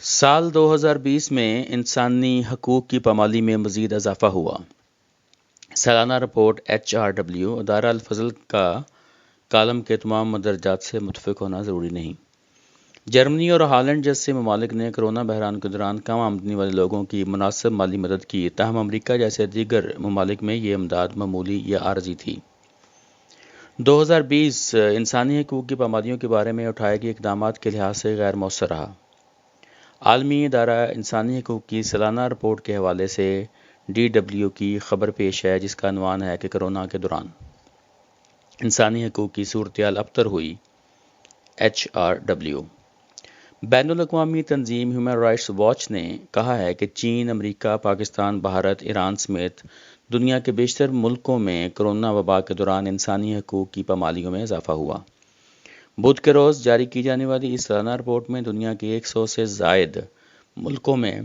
سال 2020 میں انسانی حقوق کی پامالی میں مزید اضافہ ہوا۔ سالانہ رپورٹ HRW ادارہ الفضل کا کالم کے تمام مندرجات سے متفق ہونا ضروری نہیں۔ جرمنی اور ہالینڈ جیسے ممالک نے کرونا بحران کے دوران کم آمدنی والے لوگوں کی مناسب مالی مدد کی، تاہم امریکہ جیسے دیگر ممالک میں یہ امداد معمولی یا عارضی تھی۔ 2020 انسانی حقوق کی پامالیوں کے بارے میں اٹھائے گئے اقدامات کے لحاظ سے غیر مؤثر رہا۔ عالمی ادارہ انسانی حقوق کی سالانہ رپورٹ کے حوالے سے DW کی خبر پیش ہے، جس کا عنوان ہے کہ کرونا کے دوران انسانی حقوق کی صورتحال ابتر ہوئی۔ HRW بین الاقوامی تنظیم ہیومن رائٹس واچ نے کہا ہے کہ چین، امریکہ، پاکستان، بھارت، ایران سمیت دنیا کے بیشتر ملکوں میں کرونا وبا کے دوران انسانی حقوق کی پامالیوں میں اضافہ ہوا۔ بدھ کے روز جاری کی جانے والی اس سالانہ رپورٹ میں دنیا کے 100 سے زائد ملکوں میں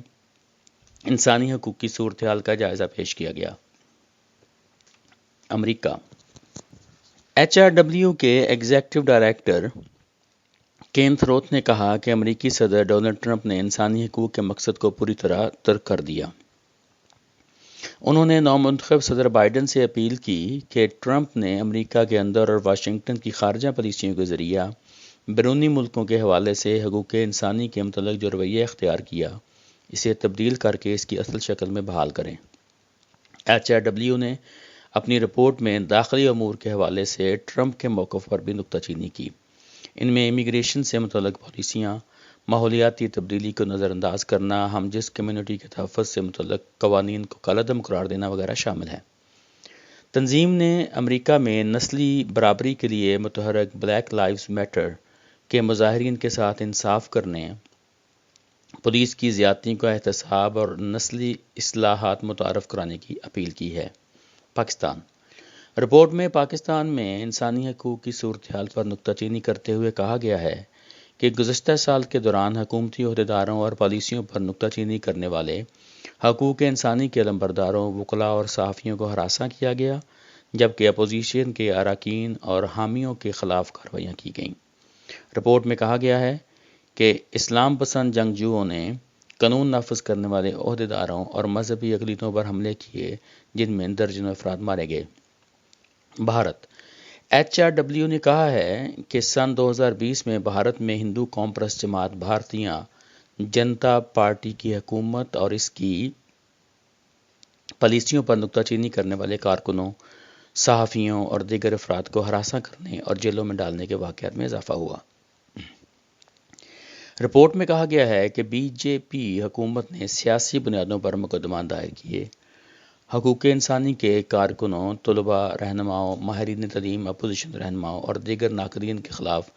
انسانی حقوق کی صورتحال کا جائزہ پیش کیا گیا۔ امریکہ HRW کے ایگزیکٹو ڈائریکٹر کین تھروت نے کہا کہ امریکی صدر ڈونلڈ ٹرمپ نے انسانی حقوق کے مقصد کو پوری طرح ترک کر دیا۔ انہوں نے نومنتخب صدر بائیڈن سے اپیل کی کہ ٹرمپ نے امریکہ کے اندر اور واشنگٹن کی خارجہ پالیسیوں کے ذریعہ بیرونی ملکوں کے حوالے سے حقوق انسانی کے متعلق جو رویہ اختیار کیا، اسے تبدیل کر کے اس کی اصل شکل میں بحال کریں۔ HRW نے اپنی رپورٹ میں داخلی امور کے حوالے سے ٹرمپ کے موقف پر بھی نکتہ چینی کی۔ ان میں امیگریشن سے متعلق پالیسیاں، ماحولیاتی تبدیلی کو نظر انداز کرنا، ہم جنس کمیونٹی کے تحفظ سے متعلق قوانین کو کالعدم قرار دینا وغیرہ شامل ہے۔ تنظیم نے امریکہ میں نسلی برابری کے لیے متحرک بلیک لائیوز میٹر کے مظاہرین کے ساتھ انصاف کرنے، پولیس کی زیادتی کا احتساب اور نسلی اصلاحات متعارف کرانے کی اپیل کی ہے۔ پاکستان رپورٹ میں پاکستان میں انسانی حقوق کی صورتحال پر نکتہ چینی کرتے ہوئے کہا گیا ہے کہ گزشتہ سال کے دوران حکومتی عہدیداروں اور پالیسیوں پر نکتہ چینی کرنے والے حقوق انسانی کے علمبرداروں، وکلاء اور صحافیوں کو ہراساں کیا گیا، جبکہ اپوزیشن کے اراکین اور حامیوں کے خلاف کارروائیاں کی گئیں۔ رپورٹ میں کہا گیا ہے کہ اسلام پسند جنگجوؤں نے قانون نافذ کرنے والے عہدیداروں اور مذہبی اقلیتوں پر حملے کیے، جن میں درجنوں افراد مارے گئے۔ بھارت HRW نے کہا ہے کہ سن 2020 میں بھارت میں ہندو قوم پرست جماعت بھارتیہ جنتا پارٹی کی حکومت اور اس کی پالیسیوں پر نکتہ چینی کرنے والے کارکنوں، صحافیوں اور دیگر افراد کو ہراساں کرنے اور جیلوں میں ڈالنے کے واقعات میں اضافہ ہوا۔ رپورٹ میں کہا گیا ہے کہ BJP حکومت نے سیاسی بنیادوں پر مقدمات دائر کیے، حقوق انسانی کے کارکنوں، طلباء، رہنماؤں، ماہرین تعلیم، اپوزیشن رہنماؤں اور دیگر ناقدین کے خلاف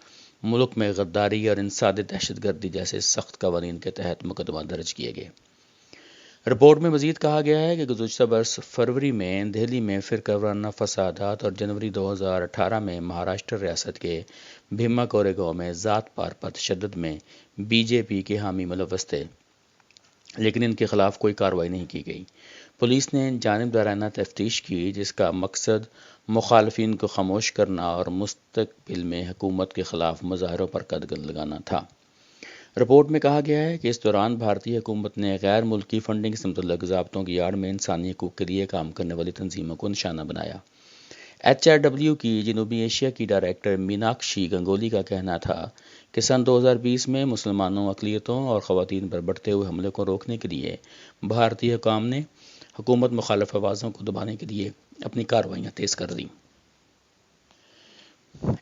ملک میں غداری اور انسداد دہشت گردی جیسے سخت قوانین کے تحت مقدمات درج کیے گئے۔ رپورٹ میں مزید کہا گیا ہے کہ گزشتہ برس فروری میں دہلی میں فرقہ وارانہ فسادات اور جنوری 2018 میں مہاراشٹر ریاست کے بھیما کورے گاؤں میں ذات پات تشدد میں BJP کے حامی ملوث تھے، لیکن ان کے خلاف کوئی کارروائی نہیں کی گئی۔ پولیس نے جانبدارانہ تفتیش کی، جس کا مقصد مخالفین کو خاموش کرنا اور مستقبل میں حکومت کے خلاف مظاہروں پر قدغن لگانا تھا۔ رپورٹ میں کہا گیا ہے کہ اس دوران بھارتی حکومت نے غیر ملکی فنڈنگ سے متعلق ضابطوں کی آڑ میں انسانی حقوق کے لیے کام کرنے والی تنظیموں کو نشانہ بنایا۔ HRW کی جنوبی ایشیا کی ڈائریکٹر میناکشی گنگولی کا کہنا تھا کہ سن 2020 میں مسلمانوں، اقلیتوں اور خواتین پر بڑھتے ہوئے حملے کو روکنے کے لیے بھارتی حکام نے حکومت مخالف آوازوں کو دبانے کے لیے اپنی کارروائیاں تیز کر دیں۔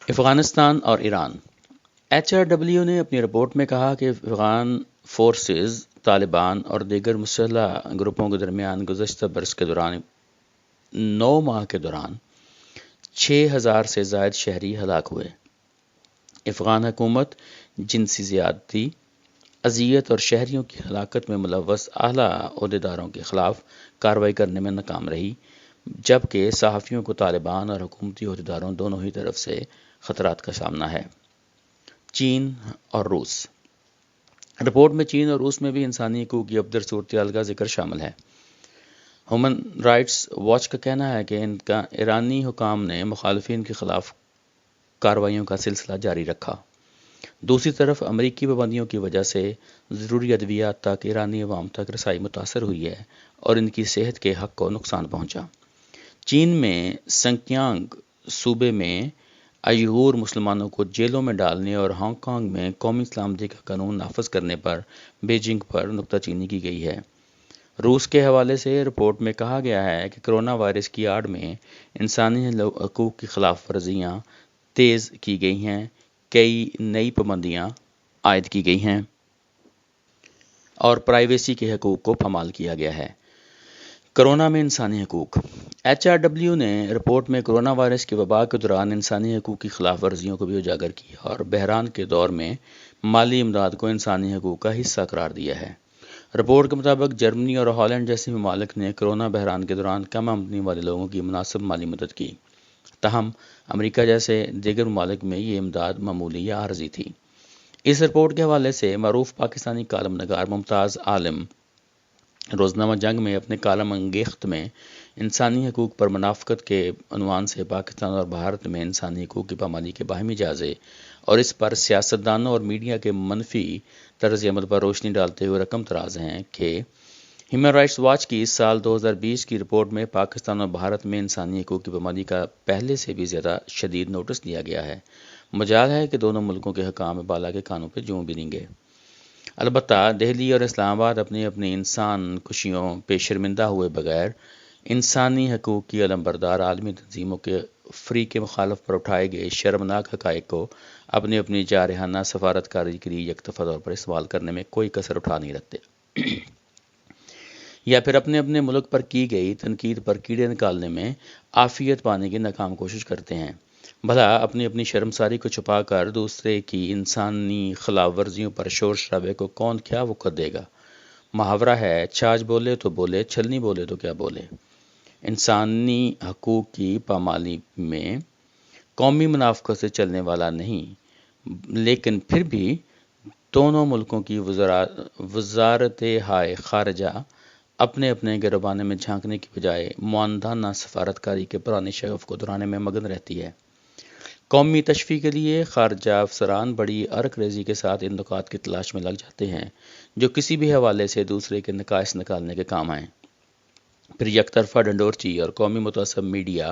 افغانستان اور ایران HRW نے اپنی رپورٹ میں کہا کہ افغان فورسز، طالبان اور دیگر مسلح گروپوں کے درمیان گزشتہ برس کے دوران 9 ماہ کے دوران 6000 سے زائد شہری ہلاک ہوئے۔ افغان حکومت جنسی زیادتی، اذیت اور شہریوں کی ہلاکت میں ملوث اعلیٰ عہدیداروں کے خلاف کارروائی کرنے میں ناکام رہی، جبکہ صحافیوں کو طالبان اور حکومتی عہدیداروں دونوں ہی طرف سے خطرات کا سامنا ہے۔ چین اور روس رپورٹ میں چین اور روس میں بھی انسانی حقوق کی ابتر صورتحال کا ذکر شامل ہے۔ ہیومن رائٹس واچ کا کہنا ہے کہ ایرانی حکام نے مخالفین کے خلاف کارروائیوں کا سلسلہ جاری رکھا۔ دوسری طرف امریکی پابندیوں کی وجہ سے ضروری ادویات تک ایرانی عوام تک رسائی متاثر ہوئی ہے اور ان کی صحت کے حق کو نقصان پہنچا۔ چین میں سنکیانگ صوبے میں ایغور مسلمانوں کو جیلوں میں ڈالنے اور ہانگ کانگ میں قومی سلامتی کا قانون نافذ کرنے پر بیجنگ پر نکتہ چینی کی گئی ہے۔ روس کے حوالے سے رپورٹ میں کہا گیا ہے کہ کرونا وائرس کی آڑ میں انسانی حقوق کی خلاف ورزیاں تیز کی گئی ہیں، کئی نئی پابندیاں عائد کی گئی ہیں اور پرائیویسی کے حقوق کو پامال کیا گیا ہے۔ کرونا میں انسانی حقوق۔ HRW نے رپورٹ میں کرونا وائرس کی وبا کے دوران انسانی حقوق کی خلاف ورزیوں کو بھی اجاگر کیا اور بحران کے دور میں مالی امداد کو انسانی حقوق کا حصہ قرار دیا ہے۔ رپورٹ کے مطابق جرمنی اور ہالینڈ جیسے ممالک نے کرونا بحران کے دوران کم آمدنی والے لوگوں کی مناسب مالی مدد کی، تاہم امریکہ جیسے دیگر ممالک میں یہ امداد معمولی یا عارضی تھی۔ اس رپورٹ کے حوالے سے معروف پاکستانی کالم نگار ممتاز عالم روزنامہ جنگ میں اپنے کالم انگیخت میں انسانی حقوق پر منافقت کے عنوان سے پاکستان اور بھارت میں انسانی حقوق کی پامالی کے باہمی جائزے اور اس پر سیاستدانوں اور میڈیا کے منفی طرز عمل پر روشنی ڈالتے ہوئے رقم تراز ہیں کہ ہیومن رائٹس واچ کی اس سال 2020 کی رپورٹ میں پاکستان اور بھارت میں انسانی حقوق کی پامالی کا پہلے سے بھی زیادہ شدید نوٹس دیا گیا ہے۔ مجال ہے کہ دونوں ملکوں کے حکام بالا کے کانوں پہ جوں بھی رہیں گے۔ البتہ دہلی اور اسلام آباد اپنی اپنی انسان کشیوں پہ شرمندہ ہوئے بغیر انسانی حقوق کی علمبردار عالمی تنظیموں کے فریق مخالف پر اٹھائے گئے شرمناک حقائق کو اپنی اپنی جارحانہ سفارتکاری کے لیے یکطرفہ طور پر استعمال کرنے میں کوئی کسر اٹھا نہیں رکھتے، یا پھر اپنے اپنے ملک پر کی گئی تنقید پر کیڑے نکالنے میں عافیت پانے کی ناکام کوشش کرتے ہیں۔ بھلا اپنی اپنی شرمساری کو چھپا کر دوسرے کی انسانی خلاف ورزیوں پر شور شرابے کو کون کیا وقت دے گا؟ محاورہ ہے، چھاچھ بولے تو بولے، چھلنی بولے تو کیا بولے۔ انسانی حقوق کی پامالی میں قومی منافقت سے چلنے والا نہیں، لیکن پھر بھی دونوں ملکوں کی وزارت خارجہ اپنے اپنے گربانے میں جھانکنے کی بجائے معاندانہ سفارتکاری کے پرانے شغف کو دہرانے میں مگن رہتی ہے۔ قومی تشفی کے لیے خارجہ افسران بڑی عرق ریزی کے ساتھ ان نکات کی تلاش میں لگ جاتے ہیں جو کسی بھی حوالے سے دوسرے کے نقائص نکالنے کے کام آئیں۔ پھر یک طرفہ ڈنڈورچی اور قومی متعصب میڈیا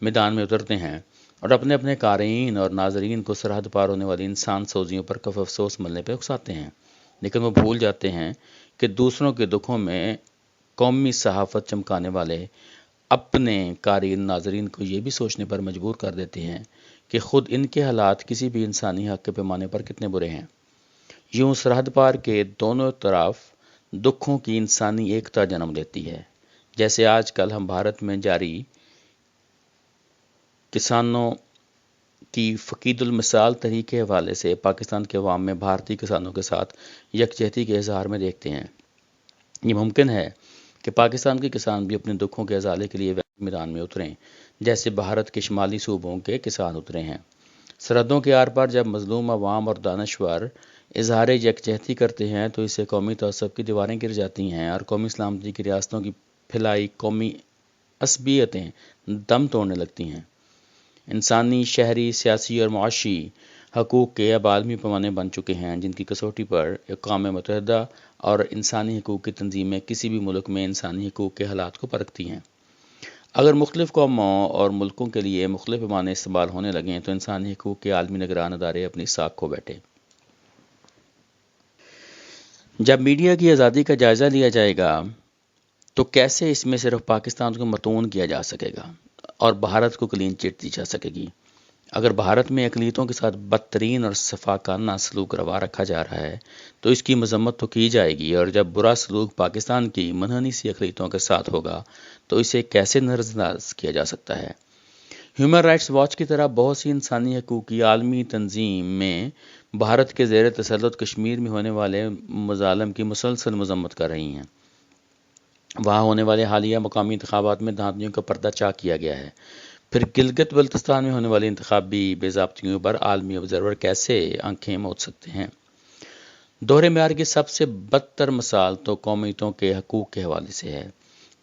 میدان میں اترتے ہیں اور اپنے اپنے قارئین اور ناظرین کو سرحد پار ہونے والی انسان سوزیوں پر کف افسوس ملنے پہ اکساتے ہیں، لیکن وہ بھول جاتے ہیں کہ دوسروں کے دکھوں میں قومی صحافت چمکانے والے اپنے قارئین ناظرین کو یہ بھی سوچنے پر مجبور کر دیتے ہیں کہ خود ان کے حالات کسی بھی انسانی حق کے پیمانے پر کتنے برے ہیں۔ یوں سرحد پار کے دونوں طرف دکھوں کی انسانی ایکتا جنم لیتی ہے، جیسے آج کل ہم بھارت میں جاری کسانوں کی فقید المثال تحریک کے حوالے سے پاکستان کے عوام میں بھارتی کسانوں کے ساتھ یکجہتی کے اظہار میں دیکھتے ہیں۔ یہ ممکن ہے کہ پاکستان کے کسان بھی اپنے دکھوں کے ازالے کے لیے میدان میں اتریں، جیسے بھارت کے شمالی صوبوں کے کسان اترے ہیں۔ سرحدوں کے آر پار جب مظلوم عوام اور دانشور اظہار یکجہتی کرتے ہیں تو اسے قومی تعصب کی دیواریں گر جاتی ہیں اور قومی سلامتی کی ریاستوں کی پھیلائی قومی عصبیتیں دم توڑنے لگتی ہیں۔ انسانی، شہری، سیاسی اور معاشی حقوق کے اب عالمی پیمانے بن چکے ہیں جن کی کسوٹی پر اقوام متحدہ اور انسانی حقوق کی تنظیمیں کسی بھی ملک میں انسانی حقوق کے حالات کو پرکھتی ہیں۔ اگر مختلف قوموں اور ملکوں کے لیے مختلف پیمانے استعمال ہونے لگیں تو انسانی حقوق کے عالمی نگران ادارے اپنی ساکھ کھو بیٹھے۔ جب میڈیا کی آزادی کا جائزہ لیا جائے گا تو کیسے اس میں صرف پاکستان کو متون کیا جا سکے گا اور بھارت کو کلین چٹ دی جا سکے گی؟ اگر بھارت میں اقلیتوں کے ساتھ بدترین اور صفاقانہ سلوک روا رکھا جا رہا ہے تو اس کی مذمت تو کی جائے گی، اور جب برا سلوک پاکستان کی منحنی سی اقلیتوں کے ساتھ ہوگا تو اسے کیسے نظر انداز کیا جا سکتا ہے؟ ہیومن رائٹس واچ کی طرح بہت سی انسانی حقوق کی عالمی تنظیم میں بھارت کے زیر تسلط کشمیر میں ہونے والے مظالم کی مسلسل مذمت کر رہی ہیں۔ وہاں ہونے والے حالیہ مقامی انتخابات میں دھاندلیوں کا پردہ چاک کیا گیا ہے۔ پھر گلگت بلتستان میں ہونے والی انتخابی بے ضابطگیوں پر عالمی آبزرور کیسے آنکھیں موند سکتے ہیں؟ دوہرے معیار کی سب سے بدتر مثال تو قومیتوں کے حقوق کے حوالے سے ہے،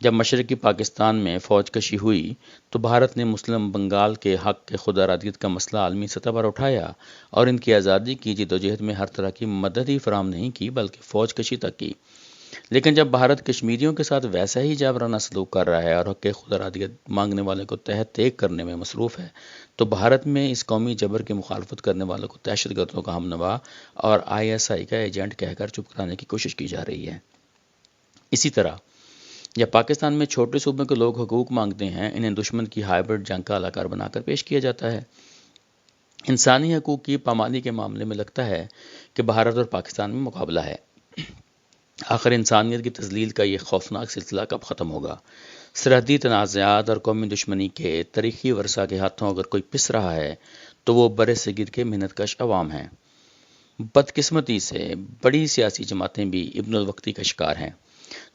جب مشرقی پاکستان میں فوج کشی ہوئی تو بھارت نے مسلم بنگال کے حق کے خود ارادیت کا مسئلہ عالمی سطح پر اٹھایا اور ان کی آزادی کی جدوجہد میں ہر طرح کی مدد ہی فراہم نہیں کی بلکہ فوج کشی تک کی۔ لیکن جب بھارت کشمیریوں کے ساتھ ویسا ہی جابرانہ سلوک کر رہا ہے اور حق خود ارادیت مانگنے والے کو تحت دیکھ کرنے میں مصروف ہے تو بھارت میں اس قومی جبر کی مخالفت کرنے والوں کو دہشت گردوں کا ہم نوا اور ISI کا ایجنٹ کہہ کر چپ کرانے کی کوشش کی جا رہی ہے۔ اسی طرح جب پاکستان میں چھوٹے صوبوں کے لوگ حقوق مانگتے ہیں انہیں دشمن کی ہائبرڈ جنگ کا الاکار بنا کر پیش کیا جاتا ہے۔ انسانی حقوق کی پامالی کے معاملے میں لگتا ہے کہ بھارت اور پاکستان میں مقابلہ ہے۔ آخر انسانیت کی تذلیل کا یہ خوفناک سلسلہ کب ختم ہوگا؟ سرحدی تنازعات اور قومی دشمنی کے تاریخی ورثہ کے ہاتھوں اگر کوئی پس رہا ہے تو وہ بر صغیر کے محنت کش عوام ہیں۔ بدقسمتی سے بڑی سیاسی جماعتیں بھی ابن الوقتی کا شکار ہیں۔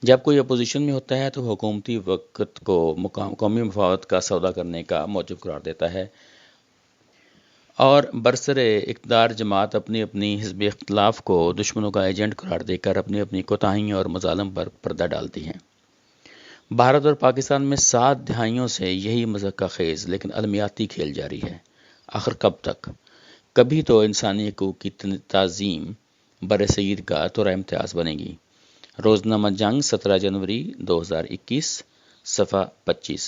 جب کوئی اپوزیشن میں ہوتا ہے تو حکومتی وقت کو قومی مفاد کا سودا کرنے کا موجب قرار دیتا ہے اور برسر اقتدار جماعت اپنی اپنی حزب اختلاف کو دشمنوں کا ایجنٹ قرار دے کر اپنی اپنی کوتاہیوں اور مظالم پر پردہ ڈالتی ہیں۔ بھارت اور پاکستان میں 7 دہائیوں سے یہی مضحکہ خیز لیکن المیاتی کھیل جاری ہے۔ آخر کب تک؟ کبھی تو انسانی حقوق کی تعظیم بر صغیر کا طور امتیاز بنے گی۔ روزنامہ جنگ 17 جنوری 2021 صفحہ 25۔